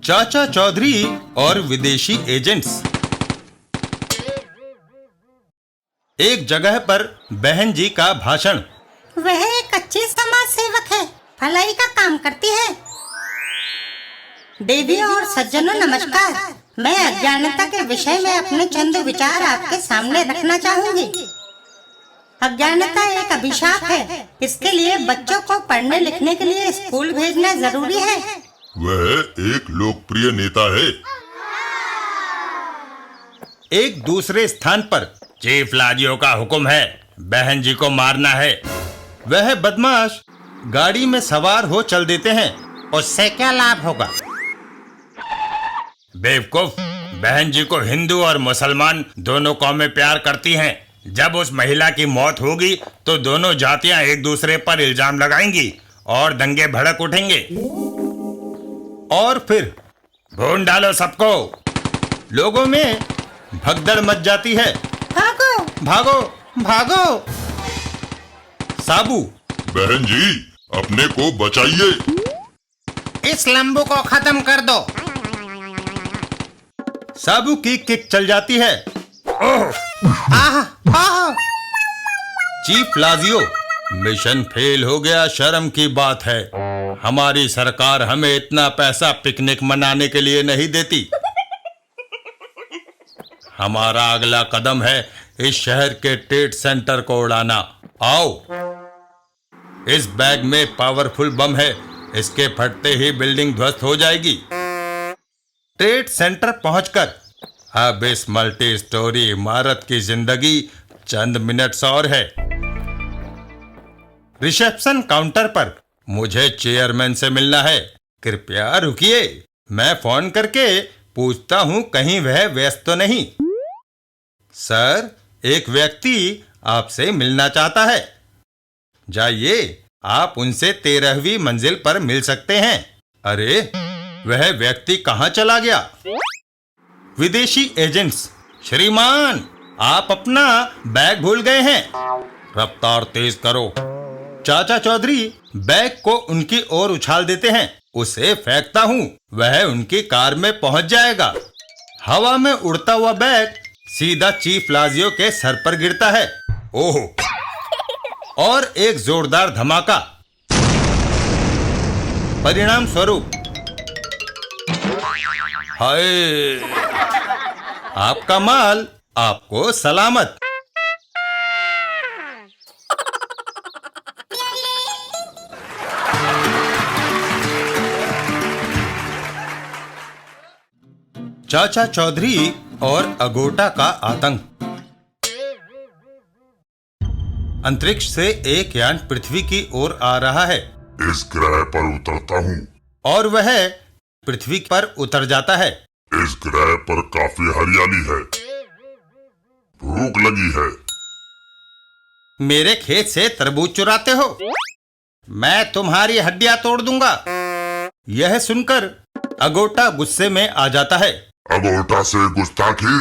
चाचा चौधरी और विदेशी एजेंट्स। एक जगह पर बहन जी का भाषण। वह एक अच्छी समाज सेवक है, भलाई का काम करती है। देवियों और सज्जनों नमस्कार। मैं अज्ञानता के विषय में अपने चंद विचार आपके सामने रखना चाहूंगी। अज्ञानता एक अभिशाप है। इसके लिए बच्चों को पढ़ने लिखने के लिए स्कूल भेजना जरूरी है। वह एक लोकप्रिय नेता है। एक दूसरे स्थान पर चीफ लाजियो का हुक्म है, बहन जी को मारना है। वह बदमाश गाड़ी में सवार हो चल देते हैं। उससे क्या लाभ होगा? बेवकूफ, बहन जी को हिंदू और मुसलमान दोनों कौमें प्यार करती हैं। जब उस महिला की मौत होगी तो दोनों जातियां एक दूसरे पर इल्जाम लगाएंगी और दंगे भड़क उठेंगे। और फिर भून डालो सबको। लोगों में भगदड़ मच जाती है। भागो भागो भागो। साबू, बहन जी अपने को बचाइए। इस लंबू को खत्म कर दो। साबू की किक चल जाती है। ओह आह आह। चीफ लाजियो, मिशन फेल हो गया, शर्म की बात है। हमारी सरकार हमें इतना पैसा पिकनिक मनाने के लिए नहीं देती। हमारा अगला कदम है इस शहर के ट्रेड सेंटर को उड़ाना। आओ, इस बैग में पावरफुल बम है। इसके फटते ही बिल्डिंग ध्वस्त हो जाएगी। ट्रेड सेंटर पहुंचकर अब इस मल्टी स्टोरी इमारत की जिंदगी चंद मिनट्स और है। रिसेप्शन काउंटर पर मुझे चेयरमैन से मिलना है। कृपया रुकिए, मैं फोन करके पूछता हूं कहीं वह व्यस्त तो नहीं। सर, एक व्यक्ति आपसे मिलना चाहता है। जाइए, आप उनसे 13वीं मंजिल पर मिल सकते हैं। अरे, वह व्यक्ति कहाँ चला गया? विदेशी एजेंट्स, श्रीमान, आप अपना बैग भूल गए हैं। रफ्तार तेज करो। चाचा चौधरी बैग को उनकी ओर उछाल देते हैं। उसे फेंकता हूँ, वह उनकी कार में पहुंच जाएगा। हवा में उड़ता हुआ बैग सीधा चीफ लाजियो के सर पर गिरता है। ओह! और एक जोरदार धमाका। परिणाम स्वरूप हाय, आपका माल आपको सलामत। चाचा चौधरी और अगोटा का आतंक। अंतरिक्ष से एक यान पृथ्वी की ओर आ रहा है। इस ग्रह पर उतरता हूँ। और वह पृथ्वी पर उतर जाता है। इस ग्रह पर काफी हरियाली है। भूख लगी है। मेरे खेत से तरबूज चुराते हो? मैं तुम्हारी हड्डियां तोड़ दूंगा। यह सुनकर अगोटा गुस्से में आ जाता है। अगोटा से गुस्ताखी।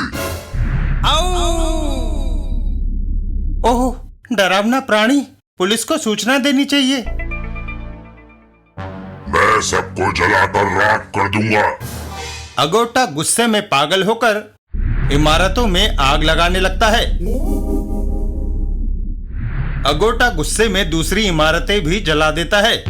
ओह, डरावना प्राणी, पुलिस को सूचना देनी चाहिए। मैं सबको जलाकर राख कर दूंगा। अगोटा गुस्से में पागल होकर इमारतों में आग लगाने लगता है। अगोटा गुस्से में दूसरी इमारतें भी जला देता है।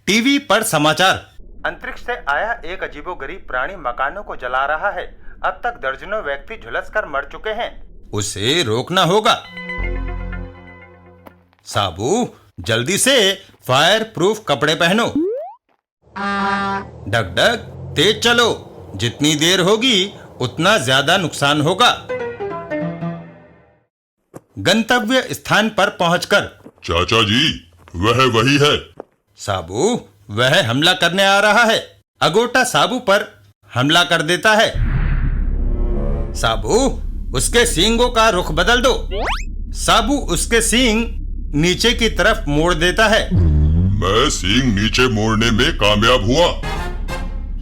टीवी पर समाचार। अंतरिक्ष से आया एक अजीबोगरीब प्राणी मकानों को जला रहा है। अब तक दर्जनों व्यक्ति झुलसकर मर चुके हैं। उसे रोकना होगा। साबू, जल्दी से फायर प्रूफ कपड़े पहनो। डग डग, तेज चलो। जितनी देर होगी उतना ज्यादा नुकसान होगा। गंतव्य स्थान पर पहुंचकर, चाचा जी, वह वही है। साबू, वह हमला करने आ रहा है। अगोटा साबू पर हमला कर देता है। साबू, उसके सींगों का रुख बदल दो। साबू उसके सींग नीचे की तरफ मोड़ देता है। मैं सींग नीचे मोड़ने में कामयाब हुआ।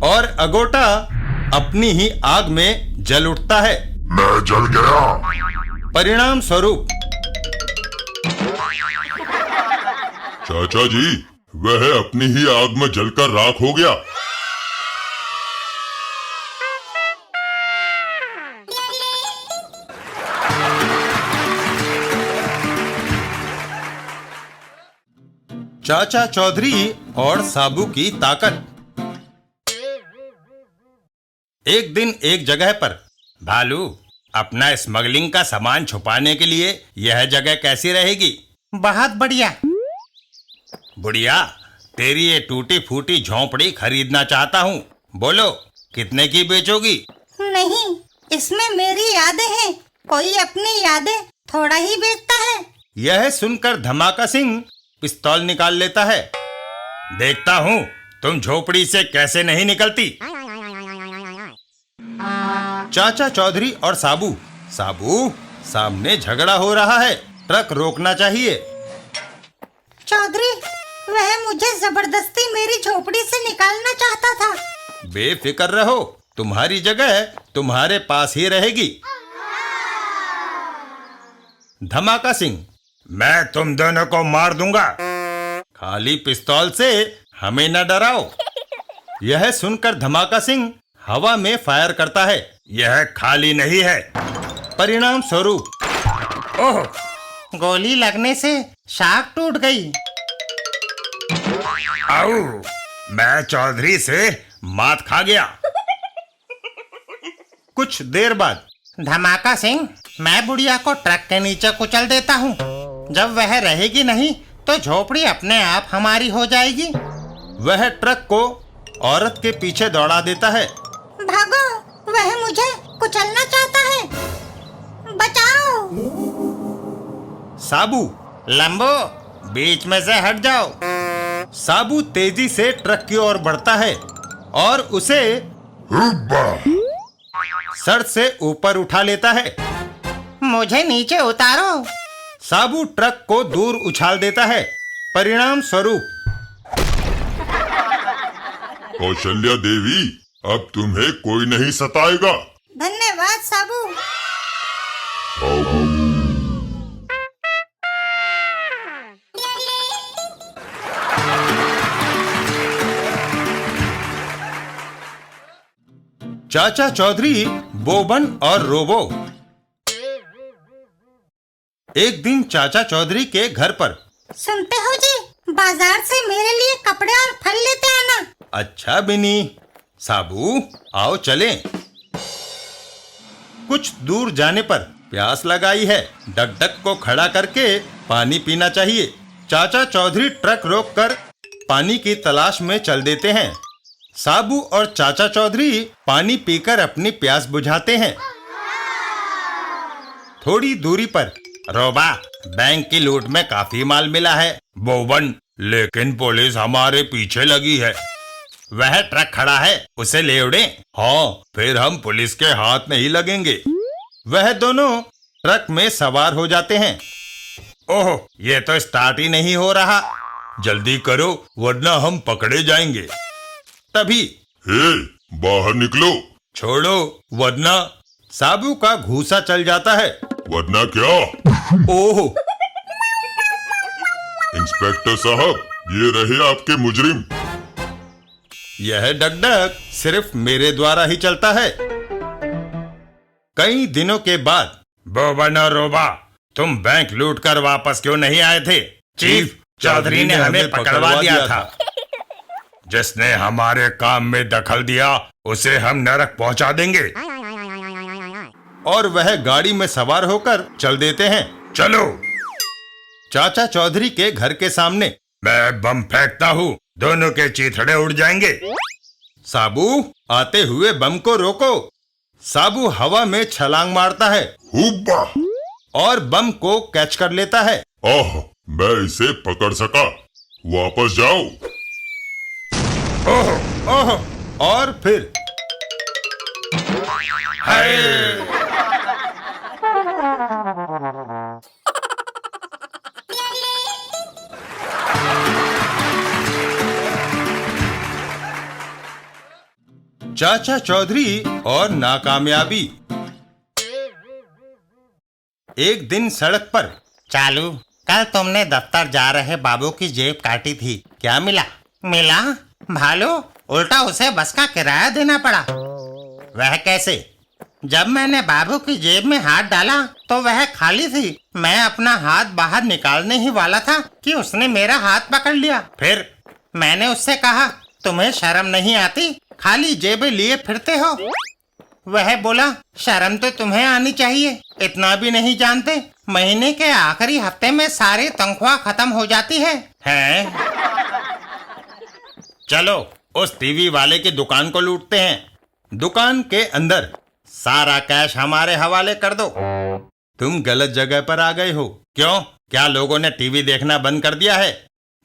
और अगोटा अपनी ही आग में जल उठता है। मैं जल गया। परिणाम स्वरूप चाचा जी, वह अपनी ही आग में जलकर राख हो गया। चाचा चौधरी और साबू की ताकत। एक दिन एक जगह पर, भालू, अपना स्मगलिंग का सामान छुपाने के लिए यह जगह कैसी रहेगी? बहुत बढ़िया। बुढ़िया, तेरी ये टूटी फूटी झोंपड़ी खरीदना चाहता हूँ। बोलो, कितने की बेचोगी? नहीं, इसमें मेरी यादें हैं। कोई अपनी यादें थोड़ा ही बेचता है। यह सुनकर धमाका सिंह पिस्तौल निकाल लेता है। देखता हूँ तुम झोपड़ी से कैसे नहीं निकलती। चाचा चौधरी और साबू। साबू, सामने झगड़ा हो रहा है, ट्रक रोकना चाहिए। चौधरी, वह मुझे जबरदस्ती मेरी झोपड़ी से निकालना चाहता था। बेफिक्र रहो, तुम्हारी जगह तुम्हारे पास ही रहेगी। धमाका सिंह, मैं तुम दोनों को मार दूंगा। खाली पिस्तौल से हमें न डराओ। यह सुनकर धमाका सिंह हवा में फायर करता है। यह खाली नहीं है। परिणाम स्वरूप, ओह, गोली लगने से शाख टूट गई। आओ, मैं चौधरी से मात खा गया। कुछ देर बाद, धमाका सिंह, मैं बुढ़िया को ट्रक के नीचे कुचल देता हूँ। जब वह रहेगी नहीं तो झोपड़ी अपने आप हमारी हो जाएगी। वह ट्रक को औरत के पीछे दौड़ा देता है। भागो, वह मुझे कुचलना चाहता है। बचाओ। साबू, लंबो, बीच में से हट जाओ। साबू तेजी से ट्रक की ओर बढ़ता है और उसे हुब्बा! सर से ऊपर उठा लेता है। मुझे नीचे उतारो। साबू ट्रक को दूर उछाल देता है। परिणाम स्वरूप, कौशल्या देवी, अब तुम्हें कोई नहीं सताएगा। धन्यवाद साबू। चाचा चौधरी, बोबन और रोबो। एक दिन चाचा चौधरी के घर पर। सुनते हो जी, बाजार से मेरे लिए कपड़े और फल लेते आना। अच्छा बिनी। साबू, आओ चलें। कुछ दूर जाने पर प्यास लगाई है। डगडग को खड़ा करके पानी पीना चाहिए। चाचा चौधरी ट्रक रोककर पानी की तलाश में चल देते हैं। साबू और चाचा चौधरी पानी पीकर अपनी प्यास बुझाते हैं। थोड़ी दूरी पर, रोबा, बैंक की लूट में काफी माल मिला है। बोबन, लेकिन पुलिस हमारे पीछे लगी है। वह ट्रक खड़ा है, उसे ले उड़े। हाँ, फिर हम पुलिस के हाथ नहीं लगेंगे। वह दोनों ट्रक में सवार हो जाते हैं। ओह, ये तो स्टार्ट ही नहीं हो रहा। जल्दी करो वरना हम पकड़े जाएंगे। तभी, हे, बाहर निकलो। छोड़ो वरना। साबू का घूसा चल जाता है। वरना क्या? ओह, इंस्पेक्टर साहब, ये रहे आपके मुजरिम। यह डगडग सिर्फ मेरे द्वारा ही चलता है। कई दिनों के बाद, बोबन और रोबा, तुम बैंक लूट कर वापस क्यों नहीं आए थे? चीफ चौधरी ने हमें पकड़वा दिया था। जिसने हमारे काम में दखल दिया उसे हम नरक पहुंचा देंगे। और वह गाड़ी में सवार होकर चल देते हैं। चलो। चाचा चौधरी के घर के सामने, मैं बम फेंकता हूँ, दोनों के चीथड़े उड़ जाएंगे। साबू, आते हुए बम को रोको। साबू हवा में छलांग मारता है हुब्बा! और बम को कैच कर लेता है। ओह, मैं इसे पकड़ सका। वापस जाओ। ओह, ओह, और फिर हाय! चाचा चौधरी और नाकामयाबी। एक दिन सड़क पर। चालू, कल तुमने दफ्तर जा रहे बाबू की जेब काटी थी, क्या मिला? मिला? भालू, उल्टा उसे बस का किराया देना पड़ा। वह कैसे? जब मैंने बाबू की जेब में हाथ डाला तो वह खाली थी। मैं अपना हाथ बाहर निकालने ही वाला था कि उसने मेरा हाथ पकड़ लिया। फिर मैंने उससे कहा, तुम्हें शर्म नहीं आती? खाली जेबें लिए फिरते हो? वह बोला, शर्म तो तुम्हें आनी चाहिए, इतना भी नहीं जानते महीने के आखिरी हफ्ते में सारी तनख्वाह खत्म हो जाती है। हैं? चलो उस टीवी वाले की दुकान को लूटते हैं। दुकान के अंदर। सारा कैश हमारे हवाले कर दो। तुम गलत जगह पर आ गए हो। क्यों? क्या लोगों ने टीवी देखना बंद कर दिया है?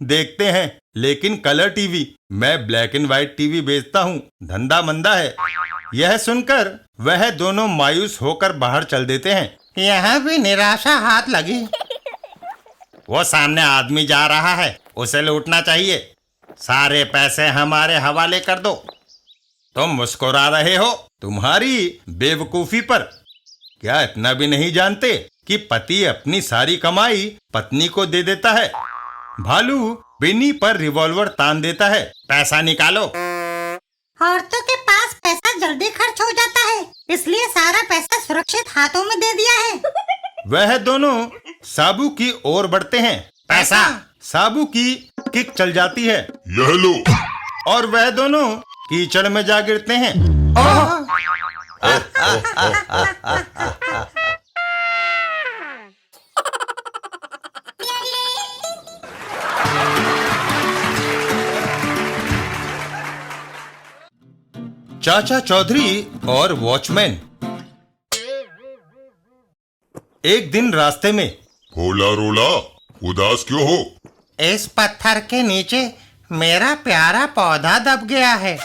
देखते हैं, लेकिन कलर टीवी। मैं ब्लैक एंड व्हाइट टीवी बेचता हूँ, धंधा मंदा है। यह सुनकर वह दोनों मायूस होकर बाहर चल देते हैं। यहाँ भी निराशा हाथ लगी। वो सामने आदमी जा रहा है, उसे लूटना चाहिए। सारे पैसे हमारे हवाले कर दो। तुम मुस्कुरा रहे हो तुम्हारी बेवकूफी पर। क्या इतना भी नहीं जानते कि पति अपनी सारी कमाई पत्नी को दे देता है? भालू बिन्नी पर रिवॉल्वर तान देता है। पैसा निकालो। औरतों के पास पैसा जल्दी खर्च हो जाता है, इसलिए सारा पैसा सुरक्षित हाथों में दे दिया है। वह दोनों साबू की ओर बढ़ते हैं। पैसा? साबू की किक चल जाती है यह लो। और वह दोनों कीचड़ में जा गिरते हैं। चाचा चौधरी और वॉचमैन। एक दिन रास्ते में। होला रोला, उदास क्यों हो? इस पत्थर के नीचे मेरा प्यारा पौधा दब गया है।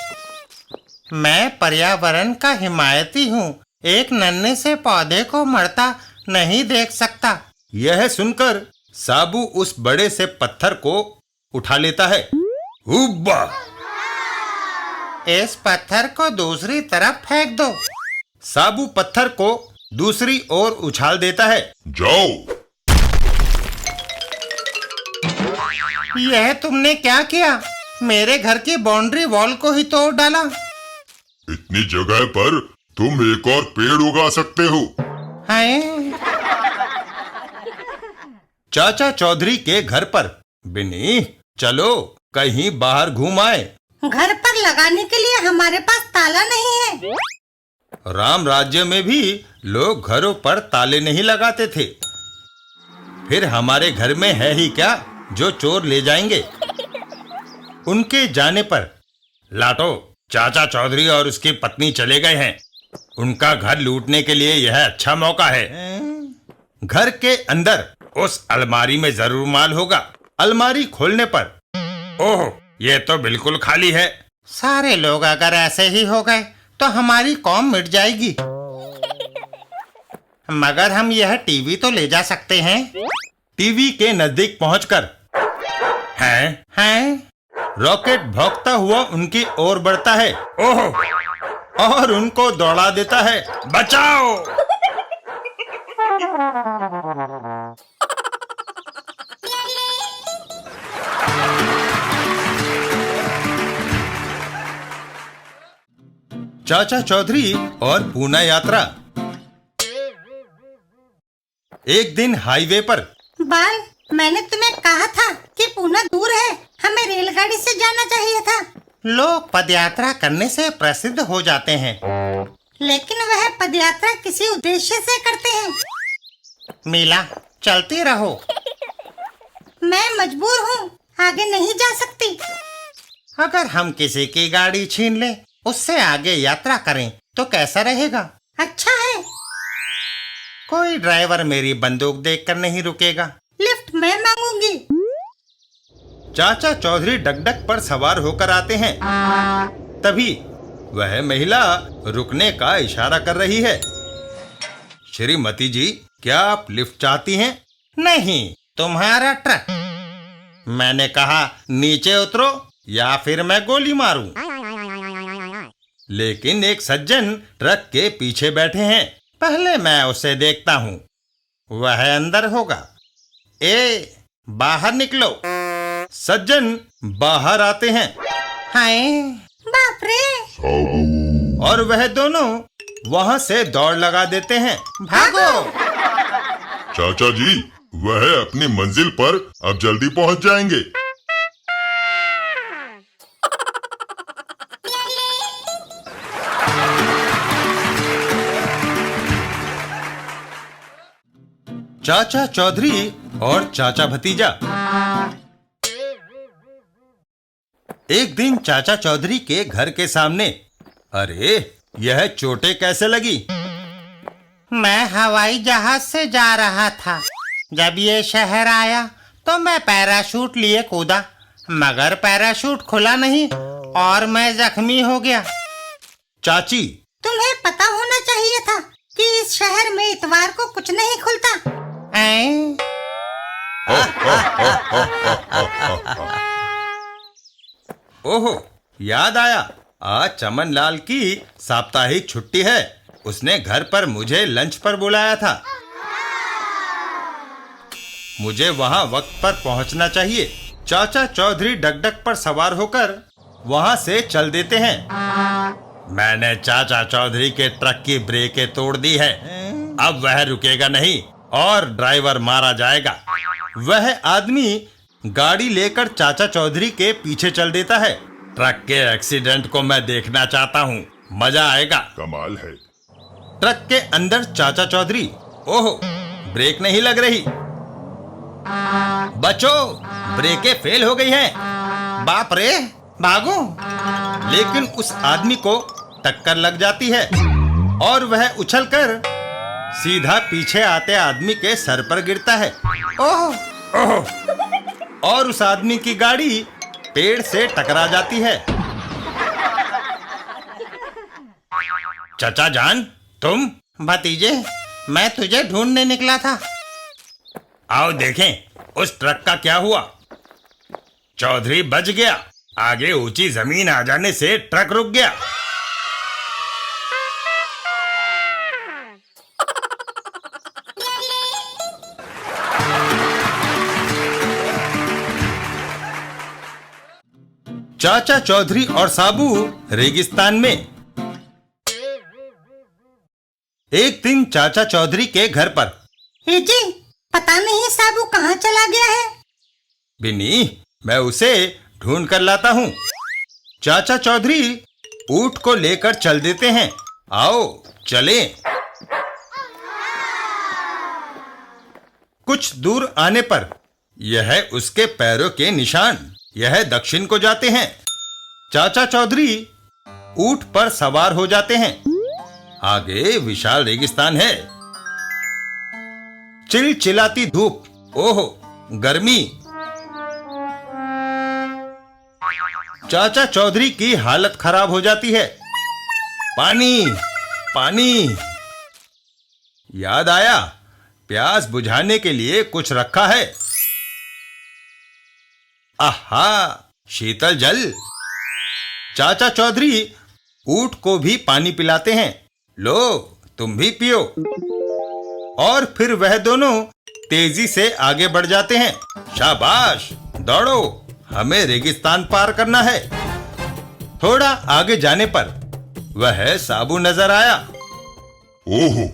मैं पर्यावरण का हिमायती हूँ, एक नन्हे से पौधे को मरता नहीं देख सकता। यह सुनकर साबू उस बड़े से पत्थर को उठा लेता है। हुब्बा! इस पत्थर को दूसरी तरफ फेंक दो। साबू पत्थर को दूसरी ओर उछाल देता है। जाओ। यह तुमने क्या किया? मेरे घर की बाउंड्री वॉल को ही तोड़ डाला। इतनी जगह पर तुम एक और पेड़ उगा सकते हो। हैं? चाचा चौधरी के घर पर। बिन्नी, चलो कहीं बाहर घूम आए। घर पर लगाने के लिए हमारे पास ताला नहीं है। राम राज्य में भी लोग घरों पर ताले नहीं लगाते थे। फिर हमारे घर में है ही क्या जो चोर ले जाएंगे? उनके जाने पर लाटो, चाचा चौधरी और उसकी पत्नी चले गए हैं। उनका घर लूटने के लिए यह अच्छा मौका है। घर के अंदर उस अलमारी में जरूर माल होगा। अलमारी खोलने पर ओह, ये तो बिल्कुल खाली है। सारे लोग अगर ऐसे ही हो गए तो हमारी कौम मिट जाएगी। मगर हम यह टीवी तो ले जा सकते हैं। टीवी के नजदीक पहुंचकर हैं? रॉकेट भौंकता हुआ उनकी ओर बढ़ता है। ओह! और उनको दौड़ा देता है। बचाओ! चाचा चौधरी और पूना यात्रा। एक दिन हाईवे पर। बाल, मैंने तुम्हें कहा था कि पूना दूर है, हमें रेलगाड़ी से जाना चाहिए था। लोग पदयात्रा करने से प्रसिद्ध हो जाते हैं, लेकिन वह पदयात्रा किसी उद्देश्य से करते हैं। मीला, चलती रहो। मैं मजबूर हूँ, आगे नहीं जा सकती। अगर हम किसी की गाड़ी छीन ले, उससे आगे यात्रा करें तो कैसा रहेगा? अच्छा है। कोई ड्राइवर मेरी बंदूक देखकर नहीं रुकेगा। लिफ्ट मैं मांगूंगी। चाचा चौधरी डगडग पर सवार होकर आते हैं। तभी वह महिला रुकने का इशारा कर रही है। श्रीमती जी, क्या आप लिफ्ट चाहती हैं? नहीं, तुम्हारा ट्रक। मैंने कहा नीचे उतरो या फिर मैं गोली मारूं। लेकिन एक सज्जन ट्रक के पीछे बैठे हैं। पहले मैं उसे देखता हूँ। वह अंदर होगा। ए, बाहर निकलो। सज्जन बाहर आते हैं हाय, बाप रे। साबू, और वह दोनों वहां से दौड़ लगा देते हैं। भागो। चाचा जी, वह अपनी मंजिल पर अब जल्दी पहुंच जाएंगे। चाचा चौधरी और चाचा भतीजा। एक दिन चाचा चौधरी के घर के सामने, अरे यह चोटें कैसे लगी? मैं हवाई जहाज से जा रहा था। जब ये शहर आया तो मैं पैराशूट लिए कूदा, मगर पैराशूट खुला नहीं और मैं जख्मी हो गया। चाची, तुम्हें पता होना चाहिए था कि इस शहर में इतवार को कुछ नहीं खुलता। ऐं? ओहो, याद आया, आज चमन लाल की साप्ताहिक छुट्टी है। उसने घर पर मुझे लंच पर बुलाया था। मुझे वहां वक्त पर पहुंचना चाहिए। चाचा चौधरी डगडग पर सवार होकर वहां से चल देते हैं। मैंने चाचा चौधरी के ट्रक की ब्रेकें तोड़ दी है। अब वह रुकेगा नहीं और ड्राइवर मारा जाएगा। वह आदमी गाड़ी लेकर चाचा चौधरी के पीछे चल देता है। ट्रक के एक्सीडेंट को मैं देखना चाहता हूँ, मजा आएगा। कमाल है। ट्रक के अंदर चाचा चौधरी, ओहो, ब्रेक नहीं लग रही। बचो, ब्रेकें फेल हो गई हैं। बाप रे, भागो। लेकिन उस आदमी को टक्कर लग जाती है और वह उछलकर सीधा पीछे आते आदमी के सर पर गिरता है। ओह, और उस आदमी की गाड़ी पेड़ से टकरा जाती है। चचा जान, तुम? भतीजे, मैं तुझे ढूंढने निकला था। आओ देखें उस ट्रक का क्या हुआ। चौधरी बच गया। आगे ऊंची जमीन आ जाने से ट्रक रुक गया। चाचा चौधरी और साबू रेगिस्तान में। एक दिन चाचा चौधरी के घर पर, जी, पता नहीं साबू कहाँ चला गया है। बिन्नी, मैं उसे ढूंढ कर लाता हूँ। चाचा चौधरी ऊंट को लेकर चल देते हैं। आओ चलें। कुछ दूर आने पर यह उसके पैरों के निशान, यह दक्षिण को जाते हैं। चाचा चौधरी ऊंट पर सवार हो जाते हैं। आगे विशाल रेगिस्तान है। चिलचिलाती धूप, ओहो गर्मी। चाचा चौधरी की हालत खराब हो जाती है। पानी, पानी। याद आया, प्यास बुझाने के लिए कुछ रखा है। आहा, शीतल जल। चाचा चौधरी ऊंट को भी पानी पिलाते हैं। लो, तुम भी पियो। और फिर वह दोनों तेजी से आगे बढ़ जाते हैं। शाबाश, दौड़ो, हमें रेगिस्तान पार करना है। थोड़ा आगे जाने पर वह साबू नजर आया। ओहो,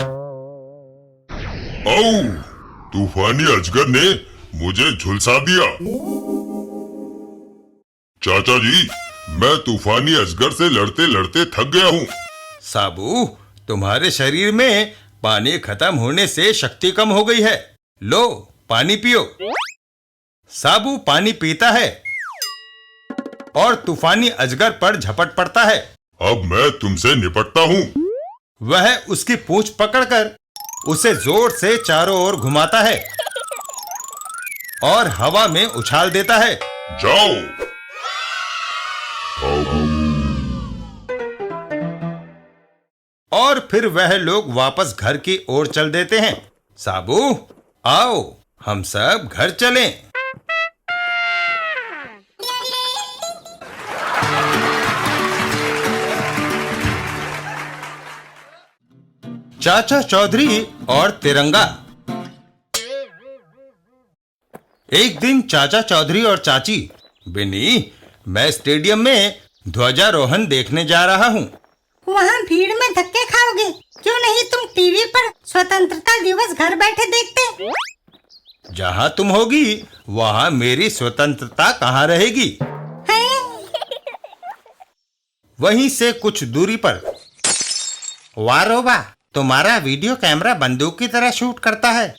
औ, तूफानी अजगर ने मुझे झुलसा दिया। चाचा जी, मैं तूफानी अजगर से लड़ते लड़ते थक गया हूँ। साबू, तुम्हारे शरीर में पानी खत्म होने से शक्ति कम हो गई है। लो, पानी पियो। साबू पानी पीता है और तूफानी अजगर पर झपट पड़ता है। अब मैं तुमसे निपटता हूँ। वह उसकी पूंछ पकड़कर उसे जोर से चारों ओर घुमाता है और हवा में उछाल देता है। जाओ। और फिर वह लोग वापस घर की ओर चल देते हैं। साबू, आओ, हम सब घर चलें। चाचा चौधरी और तिरंगा। एक दिन चाचा चौधरी और चाची, बिनी, मैं स्टेडियम में ध्वजारोहण देखने जा रहा हूँ। वहाँ भीड़ में धक्के खाओगे, क्यों नहीं तुम टीवी पर स्वतंत्रता दिवस घर बैठे देखते। जहाँ तुम होगी वहाँ मेरी स्वतंत्रता कहाँ रहेगी। वहीं से कुछ दूरी पर, वाह रोबा, तुम्हारा वीडियो कैमरा बंदूक की तरह शूट करता है।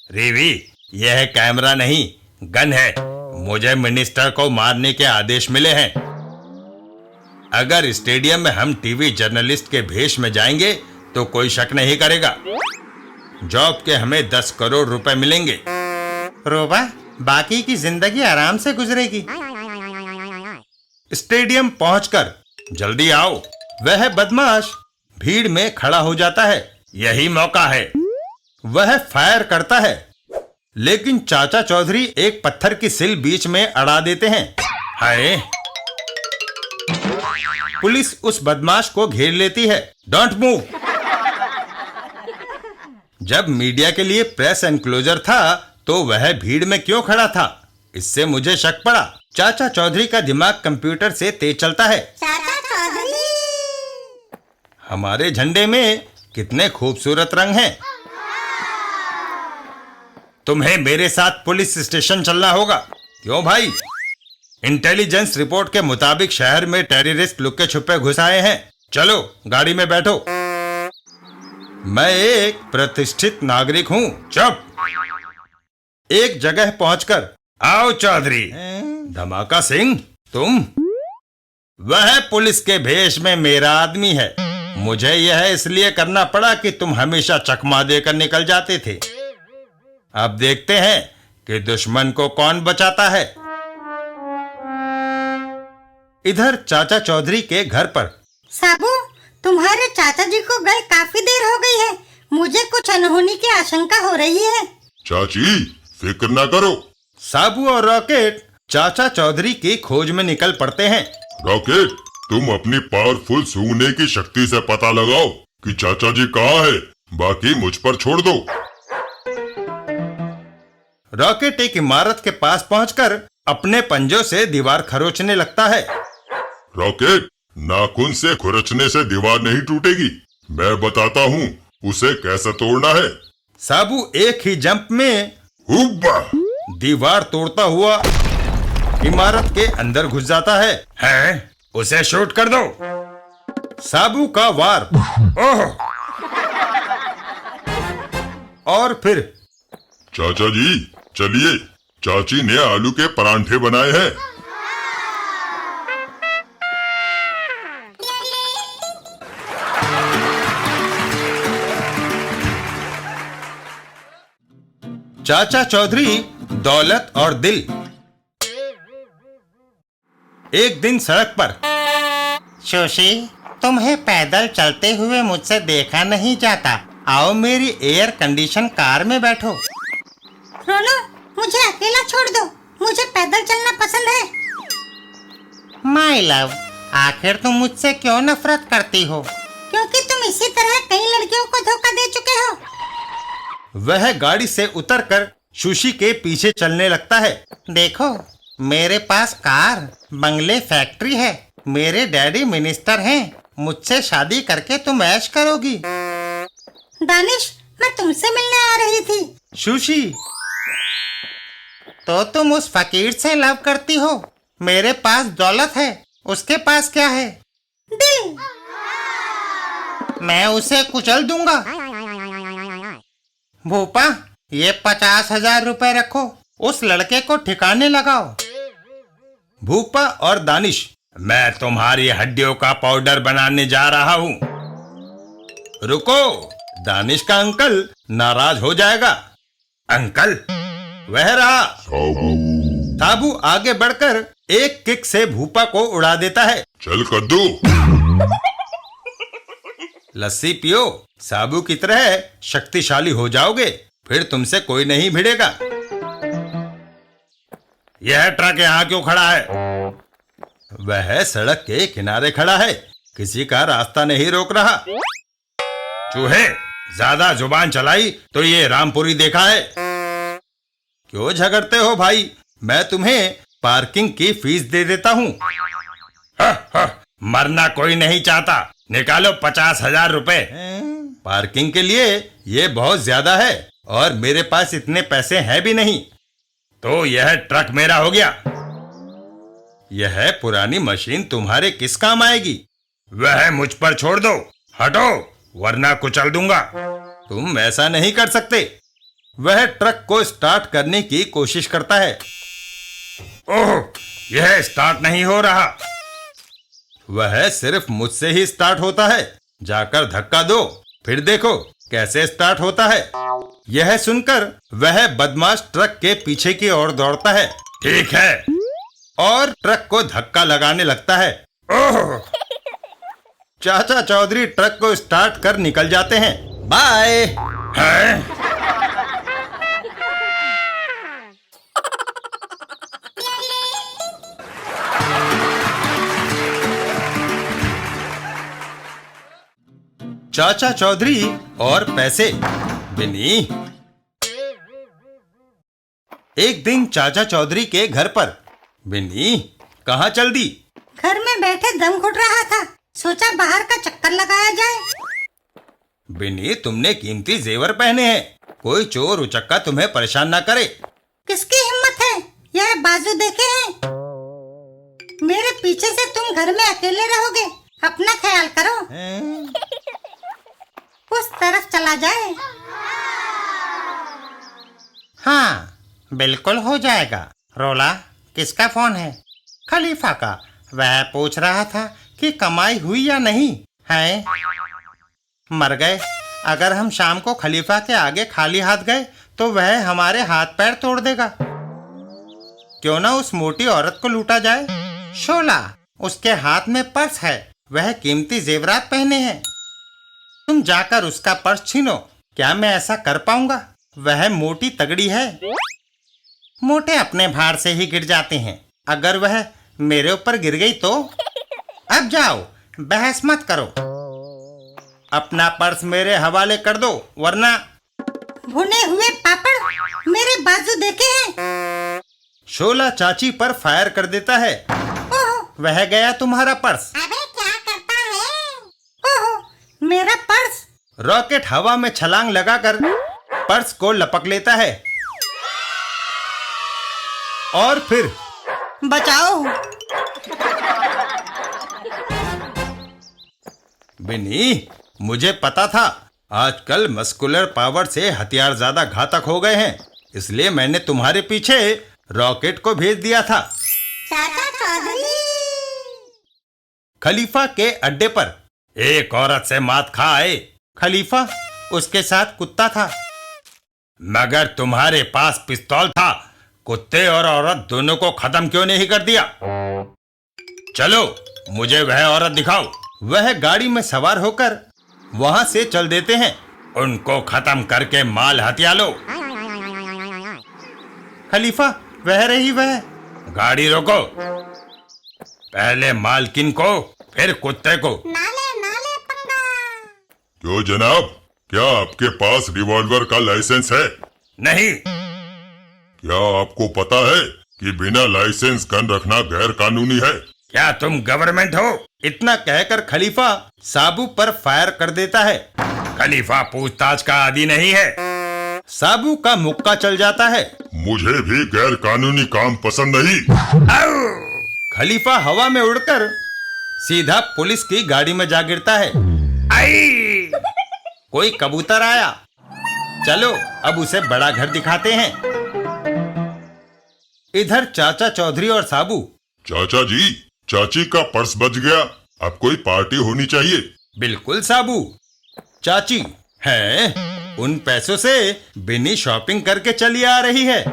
रीवी, यह कैमरा नहीं, गन है। मुझे मिनिस्टर को मारने के आदेश मिले हैं। अगर स्टेडियम में हम टीवी जर्नलिस्ट के भेष में जाएंगे तो कोई शक नहीं करेगा। जॉब के हमें 10 करोड़ रुपए मिलेंगे। रोबा, बाकी की जिंदगी आराम से गुजरेगी। स्टेडियम पहुंचकर जल्दी आओ। वह बदमाश भीड़ में खड़ा हो जाता है। यही मौका है। वह फायर करता है, लेकिन चाचा चौधरी एक पत्थर की सिल बीच में अड़ा देते हैं। हाय! पुलिस उस बदमाश को घेर लेती है। Don't move. जब मीडिया के लिए प्रेस एनक्लोजर था तो वह भीड़ में क्यों खड़ा था, इससे मुझे शक पड़ा। चाचा चौधरी का दिमाग कंप्यूटर से तेज चलता है। चाचा चौधरी, हमारे झंडे में कितने खूबसूरत रंग हैं। तुम्हें मेरे साथ पुलिस स्टेशन चलना होगा। क्यों भाई? इंटेलिजेंस रिपोर्ट के मुताबिक शहर में टेररिस्ट लुक्के छुपे घुस आए हैं। चलो गाड़ी में बैठो। मैं एक प्रतिष्ठित नागरिक हूँ। चुप। एक जगह पहुंचकर, आओ चौधरी। धमाका सिंह, तुम? वह पुलिस के भेष में मेरा आदमी है। मुझे यह इसलिए करना पड़ा कि तुम हमेशा चकमा देकर निकल जाते थे। अब देखते हैं कि दुश्मन को कौन बचाता है। इधर चाचा चौधरी के घर पर, साबू, तुम्हारे चाचा जी को गए काफी देर हो गई है। मुझे कुछ अनहोनी की आशंका हो रही है। चाची, फिक्र ना करो। साबू और रॉकेट चाचा चौधरी की खोज में निकल पड़ते हैं। रॉकेट, तुम अपनी पावरफुल सूंघने की शक्ति से पता लगाओ कि चाचा जी कहाँ है। बाकी मुझ पर छोड़ दो। रॉकेट एक इमारत के पास पहुंचकर अपने पंजों से दीवार खरोचने लगता है। रॉकेट, नाखून से खुरचने से दीवार नहीं टूटेगी। मैं बताता हूँ उसे कैसे तोड़ना है। साबू एक ही जंप में हुब्बा! दीवार तोड़ता हुआ इमारत के अंदर घुस जाता है। हैं? उसे शूट कर दो। साबू का वार। ओह! और फिर, चाचा जी चलिए, चाची ने आलू के परांठे बनाए हैं। चाचा चौधरी, दौलत और दिल। एक दिन सड़क पर, शोशी, तुम्हें पैदल चलते हुए मुझसे देखा नहीं जाता। आओ मेरी एयर कंडीशन कार में बैठो। रोनो, मुझे अकेला छोड़ दो। मुझे पैदल चलना पसंद है। माय लव, आखिर तुम मुझसे क्यों नफरत करती हो? क्योंकि तुम इसी तरह कई लड़कियों को धोखा दे चुके हो। वह गाड़ी से उतरकर सुशी के पीछे चलने लगता है। देखो, मेरे पास कार, बंगले, फैक्ट्री है। मेरे डैडी मिनिस्टर हैं। मुझसे शादी करके तुम ऐश करोगी। दानिश, मैं तुमसे मिलने आ रही थी। सुशी, तो तुम उस फकीर से लव करती हो? मेरे पास दौलत है, उसके पास क्या है? दिल। मैं उसे कुचल दूंगा। भूपा, ये 50,000 रुपए रखो। उस लड़के को ठिकाने लगाओ। भूपा और दानिश, मैं तुम्हारी हड्डियों का पाउडर बनाने जा रहा हूँ। रुको, दानिश का अंकल नाराज हो जाएगा। अंकल, वह रहा। साबू आगे बढ़कर एक किक से भूपा को उड़ा देता है। चल कद्दू। लस्सी पियो, साबू की तरह शक्तिशाली हो जाओगे। फिर तुमसे कोई नहीं भिड़ेगा। यह ट्रक यहाँ क्यों खड़ा है? वह सड़क के किनारे खड़ा है, किसी का रास्ता नहीं रोक रहा। चूहे, ज्यादा जुबान चलाई तो ये रामपुरी देखा है। क्यों झगड़ते हो भाई? मैं तुम्हें पार्किंग की फीस दे देता हूँ। मरना कोई नहीं चाहता, निकालो 50,000 रुपए। पार्किंग के लिए ये बहुत ज्यादा है और मेरे पास इतने पैसे हैं भी नहीं। तो यह ट्रक मेरा हो गया। यह पुरानी मशीन तुम्हारे किस काम आएगी? वह मुझ पर छोड़ दो, हटो वरना कुचल दूंगा। तुम ऐसा नहीं कर सकते। वह ट्रक को स्टार्ट करने की कोशिश करता है। ओह, यह स्टार्ट नहीं हो रहा। वह सिर्फ मुझसे ही स्टार्ट होता है। जाकर धक्का दो, फिर देखो कैसे स्टार्ट होता है। यह सुनकर वह बदमाश ट्रक के पीछे की ओर दौड़ता है। ठीक है, और ट्रक को धक्का लगाने लगता है। ओह! चाचा चौधरी ट्रक को स्टार्ट कर निकल जाते हैं। बाय। हैं? चाचा चौधरी और पैसे। बिन्नी। एक दिन चाचा चौधरी के घर पर। बिन्नी, कहाँ चल दी? घर में बैठे दम घुट रहा था, सोचा बाहर का चक्कर लगाया जाए। बिन्नी, तुमने कीमती जेवर पहने हैं, कोई चोर उचक्का तुम्हें परेशान ना करे। किसकी हिम्मत है? यह बाजू देखे हैं। मेरे पीछे से तुम घर में अकेले रहोगे, अपना ख्याल करो। उस तरफ चला जाए। हाँ, बिल्कुल हो जाएगा। रोला, किसका फोन है? खलीफा का। वह पूछ रहा था कि कमाई हुई या नहीं है। मर गए। अगर हम शाम को खलीफा के आगे खाली हाथ गए तो वह हमारे हाथ पैर तोड़ देगा। क्यों ना उस मोटी औरत को लूटा जाए। शोला, उसके हाथ में पर्स है, वह कीमती जेवरात पहने हैं। तुम जाकर उसका पर्स छीनो। क्या मैं ऐसा कर पाऊंगा? वह मोटी तगड़ी है। मोटे अपने भार से ही गिर जाते हैं। अगर वह मेरे ऊपर गिर गई तो? अब जाओ, बहस मत करो। अपना पर्स मेरे हवाले कर दो, वरना। भुने हुए पापड़, मेरे बाजू देखे हैं। शोला चाची पर फायर कर देता है। ओह, वह गया तुम्हारा पर्स। अबे क्या करता है? ओह, मेरा पर्स। रॉकेट हवा में छलांग लगाकर पर्स को लपक लेता है और फिर बचाओ। बिन्नी, मुझे पता था आजकल मस्कुलर पावर से हथियार ज्यादा घातक हो गए हैं, इसलिए मैंने तुम्हारे पीछे रॉकेट को भेज दिया था। चाचा चौधरी। खलीफा के अड्डे पर एक औरत से मात खा आए। खलीफा, उसके साथ कुत्ता था। मगर तुम्हारे पास पिस्तौल था, कुत्ते और औरत दोनों को खत्म क्यों नहीं कर दिया? चलो, मुझे वह औरत दिखाओ। वह गाड़ी में सवार होकर वहां से चल देते हैं। उनको खत्म करके माल हथिया लो। खलीफा, वह रही वह। गाड़ी रोको। पहले मालकिन को, फिर कुत्ते को। नाले नाले पंगा। क्यों जनाब, क्या आपके पास रिवॉल्वर का लाइसेंस है? नहीं। क्या आपको पता है कि बिना लाइसेंस गन रखना गैर कानूनी है? क्या तुम गवर्नमेंट हो? इतना कहकर खलीफा साबू पर फायर कर देता है। खलीफा पूछताछ का आदी नहीं है। साबू का मुक्का चल जाता है। मुझे भी गैर कानूनी काम पसंद नहीं। खलीफा हवा में उड़कर सीधा पुलिस की गाड़ी में जा गिरता है। आई! कोई कबूतर आया। चलो, अब उसे बड़ा घर दिखाते हैं। इधर चाचा चौधरी और साबू। चाचा जी, चाची का पर्स बच गया, अब कोई पार्टी होनी चाहिए। बिल्कुल साबू। चाची है, उन पैसों से बिन्नी शॉपिंग करके चली आ रही है।